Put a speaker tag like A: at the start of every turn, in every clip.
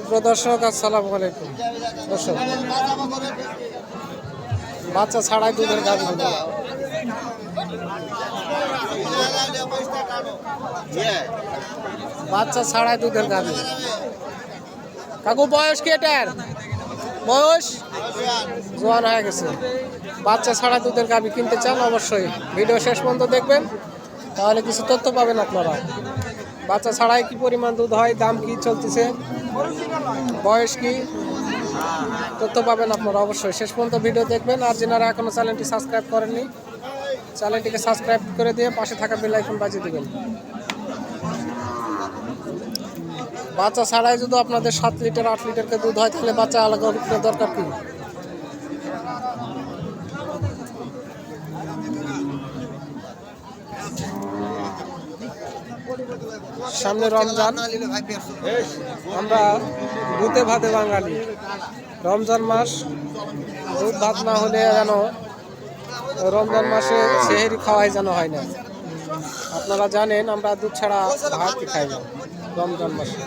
A: সুপ্রদর্শক আসসালামু আলাইকুম। দর্শক, বাচ্চা ছাড়াই দুধের গাভী, বাচ্চা ছাড়াই দুধের গাভী। কাকু বয়স কি এটার? বয়স জোয়ান হয়ে গেছে। বাচ্চা ছাড়া দুধের গাভী কিনতে চান অবশ্যই ভিডিও শেষ পর্যন্ত দেখবেন, তাহলে কিছু তথ্য পাবেন আপনারা। বাচ্চা ছাড়াই কি পরিমাণ দুধ হয়, দাম কি চলতেছে, বয়স কি, তথ্য পাবেন আপনারা অবশ্যই শেষ পর্যন্ত ভিডিও দেখবেন। আর যারা এখনো চ্যানেলটি সাবস্ক্রাইব করেননি, চ্যানেলটিকে সাবস্ক্রাইব করে দিয়ে পাশে থাকা বেল আইকন বাজিয়ে দিবেন। বাচ্চা ছাড়াই যদি আপনাদের 7 লিটার 8 লিটারকে দুধ হয়, তাহলে বাচ্চা আলাদা দরকার কি? সামনে রমজান, আমরা দুধে ভাতে বাঙালি। রমজান মাস দুধ ভাত না হলে যেন রমজান মাসে সেহেরি খাওয়াই যেন হয় না। আপনারা জানেন আমরা দুধ ছাড়া ভাত খাই না রমজান মাসে।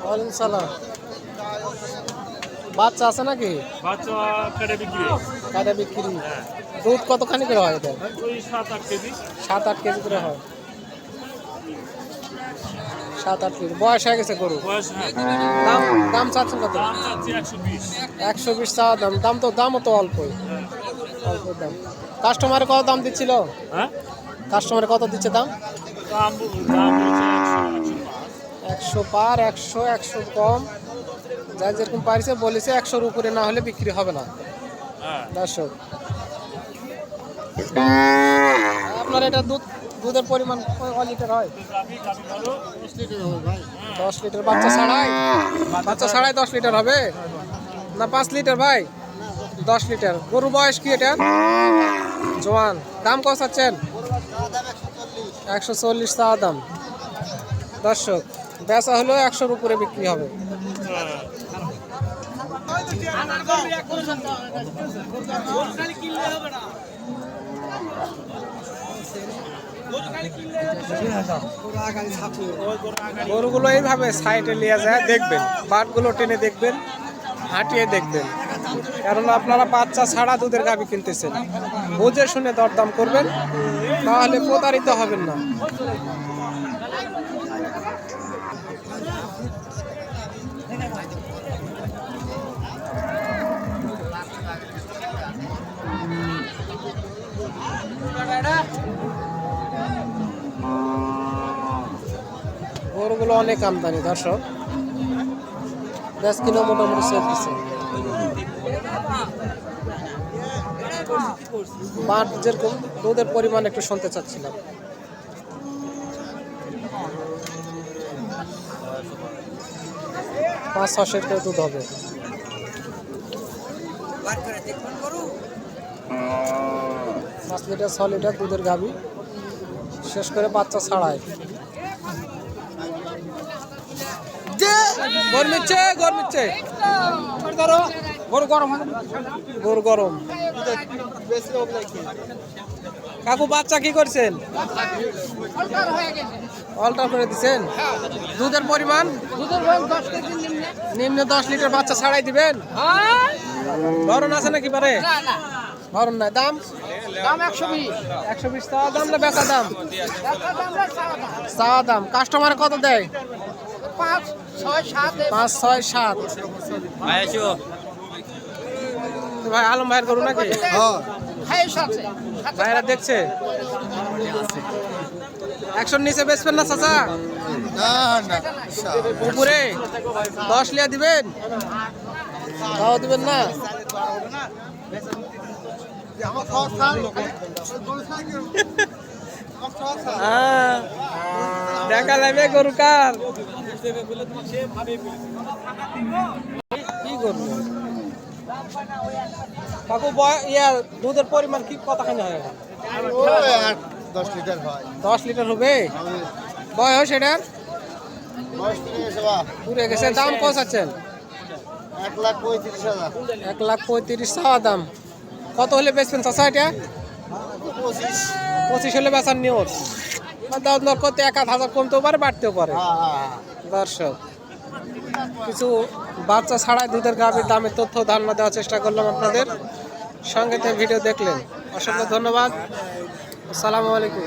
A: ওয়ালাইকুম সালাম। বাচ্চা আছে নাকি?
B: বাচ্চা কাটা বিক্রি।
A: দুধ কতখানি করে হয় এটা?
B: 7-8 কেজি।
A: 7-8 কেজি করে হয়। 7-8 কেজি বয়স হয়ে গেছে গরু। দাম দাম চাচ্ছেন কত? 120 চাওয়া দাম। দামও তো অল্পই, অল্প দাম। কাস্টমারে কত দাম দিচ্ছিল? কাস্টমারে কত দিচ্ছে দাম? 100 পার, 100 কম, যাই যেরকম পারিছে বলেছে। 100-র উপরে না হলে বিক্রি হবে না। দর্শক, আপনার এটা দুধের পরিমাণ কয় লিটার হয়? 10 লিটার। বাচ্চা ছাড়াই 10 লিটার হবে না 5 লিটার ভাই? 10 লিটার। গরু বয়স কি এটা? জোয়ান। দাম কত চাচ্ছেন? 140 চাওয়া দাম। দর্শক, বেচা হলো 100-র উপরে বিক্রি হবে। গরুগুলো এইভাবে সাইডে নিয়ে যায়, দেখবেন বাটগুলো টেনে দেখবেন, হাঁটিয়ে দেখবেন। কারণ আপনারা বাচ্চা ছাড়া দুধের গাভী কিনতেছেন, বুঝে শুনে দরদাম করবেন, তাহলে প্রতারিত হবেন না। গরুগুলো অনেক আমদানি দর্শক, 10 কিলো মোটামুটি সেল দিচ্ছে। বাট যেরকম দুধের পরিমাণ একটু শুনতে চাচ্ছিলাম। পাঁচ 6 লিটার দুধ হবে। 5 লিটার 6 লিটার দুধের গাভী, শেষ করে বাচ্চা ছাড়ায়। গরু গরম। কাকু বাচ্চা কি করছেন? অল্টার করে দিচ্ছেন। দুধের পরিমাণ নিম্ন 10 লিটার বাচ্চা ছাড়াই দিবেন। ধরন আছে নাকি পারে? ধরন নাই। দাম 120 চাওয়া দাম না বেচা দাম? চাওয়া দাম। কাস্টমার কত দেয়? 5, 6, 7। ভাই আলম ভাইয়ের গরু নাকি? ভাইরা দেখছে। 100-র নিচে বেচবেন না চাচা? উপরে 10 লিয়া দিবেন? তাও দিবেন না? দেখা যাবে গরু কার কি করবো। কাকু দুধের পরিমাণ কি কতখানি হয়?
C: 10 লিটার হয়।
A: 10 লিটার হবে। বয়স এটার পুরে গেছে। দাম কত আছেন?
C: 1,35,000।
A: 1,35,000 চাওয়া দাম। কত হলে বেচবেন চাচা এটা?
C: 25।
A: 25 হলে বেচার নিয়ত। দাম দর করতে 1,000 কমতেও পারে বাড়তেও পারে।
C: হ্যাঁ।
A: দর্শক কিছু বাচ্চা ছাড়াই দুধের গাভীর দামের তথ্য ধারণা দেওয়ার চেষ্টা করলাম আপনাদের সঙ্গে ভিডিও দেখলেন অসংখ্য ধন্যবাদ। আসসালামু আলাইকুম।